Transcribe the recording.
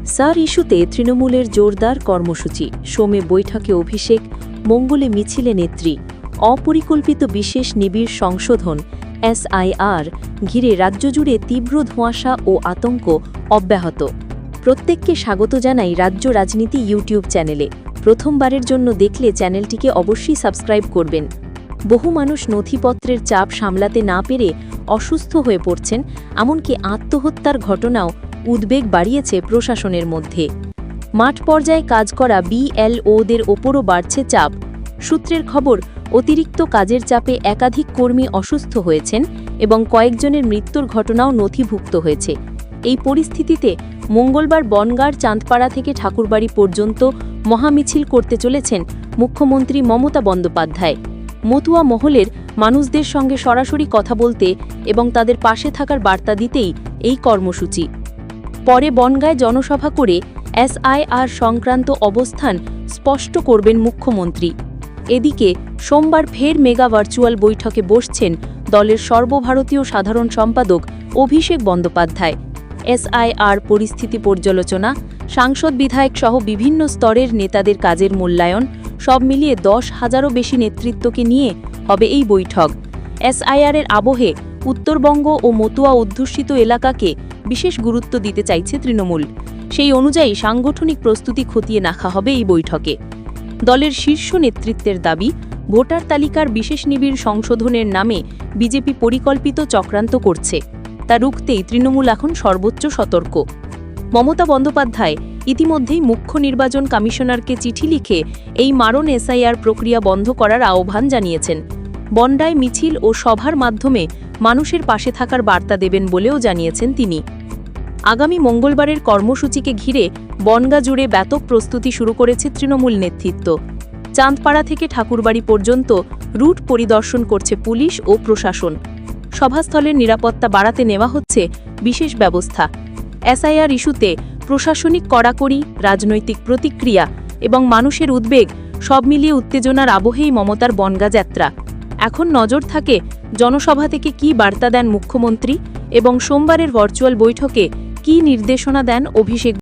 সার ইস্যুতে তৃণমূলের জোরদার কর্মসূচি, সোমে বৈঠকে অভিষেক, মঙ্গলে মিছিলে নেত্রী, অপরিকল্পিত বিশেষ নিবিড় সংশোধন এসআইআর ঘিরে রাজ্যজুড়ে তীব্র ধোঁয়াশা ও আতঙ্ক অব্যাহত। প্রত্যেককে স্বাগত জানাই রাজ্য রাজনীতি ইউটিউব চ্যানেলে। প্রথমবারের জন্য দেখলে চ্যানেলটিকে অবশ্যই সাবস্ক্রাইব করবেন। বহু মানুষ নথিপত্রের চাপ সামলাতে না পেরে অসুস্থ হয়ে পড়ছেন, এমনকি আত্মহত্যার ঘটনাও উদ্বেগ বাড়িয়েছে প্রশাসনের মধ্যে। মাঠ পর্যায়ে কাজ করা বিএলওদের ওপরও বাড়ছে চাপ। সূত্রের খবর, অতিরিক্ত কাজের চাপে একাধিক কর্মী অসুস্থ হয়েছেন এবং কয়েকজনের মৃত্যুর ঘটনাও নথিভুক্ত হয়েছে। এই পরিস্থিতিতে মঙ্গলবার বনগাঁর চাঁদপাড়া থেকে ঠাকুরবাড়ি পর্যন্ত মহামিছিল করতে চলেছেন মুখ্যমন্ত্রী মমতা বন্দ্যোপাধ্যায়। মতুয়া মহলের মানুষদের সঙ্গে সরাসরি কথা বলতে এবং তাদের পাশে থাকার বার্তা দিতেই এই কর্মসূচি। পরে বনগাঁয় জনসভা করে এসআইআর সংক্রান্ত অবস্থান স্পষ্ট করবেন মুখ্যমন্ত্রী। এদিকে সোমবার ফের মেগা ভার্চুয়াল বৈঠকে বসছেন দলের সর্বভারতীয় সাধারণ সম্পাদক অভিষেক বন্দ্যোপাধ্যায়। এসআইআর পরিস্থিতি পর্যালোচনা, সাংসদ বিধায়ক সহ বিভিন্ন স্তরের নেতাদের কাজের মূল্যায়ন, সব মিলিয়ে 10,000-এরও বেশি নেতৃত্বকে নিয়ে হবে এই বৈঠক। এসআইআরের আবহে উত্তরবঙ্গ ও মতুয়া অধ্যুষিত এলাকাকে বিশেষ গুরুত্ব দিতে চাইছে তৃণমূল। সেই অনুযায়ী সাংগঠনিক প্রস্তুতি খতিয়ে দেখা হবে এই বৈঠকে। দলের শীর্ষ নেতৃত্বের দাবি, ভোটার তালিকার বিশেষ নিবিড় সংশোধনের নামে বিজেপি পরিকল্পিত চক্রান্ত করছে। তা রুখতেই তৃণমূল এখন সর্বোচ্চ সতর্ক। মমতা বন্দ্যোপাধ্যায় ইতিমধ্যেই মুখ্য নির্বাচন কমিশনারকে চিঠি লিখে এই মারণ এসআইআর প্রক্রিয়া বন্ধ করার আহ্বান জানিয়েছেন। বনগাঁয় মিছিল ও সভার মাধ্যমে মানুষের পাশে থাকার বার্তা দেবেন বলেও জানিয়েছেন তিনি। আগামী মঙ্গলবারের কর্মসূচিকে ঘিরে বনগাঁ জুড়ে ব্যাপক প্রস্তুতি শুরু করেছে তৃণমূল নেতৃত্ব। চাঁদপাড়া থেকে ঠাকুরবাড়ি পর্যন্ত রুট পরিদর্শন করছে পুলিশ ও প্রশাসন। সভাস্থলের নিরাপত্তা বাড়াতে নেওয়া হচ্ছে বিশেষ ব্যবস্থা। এসআইআর ইস্যুতে প্রশাসনিক কড়াকড়ি, রাজনৈতিক প্রতিক্রিয়া এবং মানুষের উদ্বেগ সব মিলিয়ে উত্তেজনার আবহেই মমতার বনগাঁ যাত্রা। এখন নজর থাকে জনসভা থেকে কী বার্তা দেন মুখ্যমন্ত্রী এবং সোমবারের ভার্চুয়াল বৈঠকে কী নির্দেশনা দেন অভিষেক।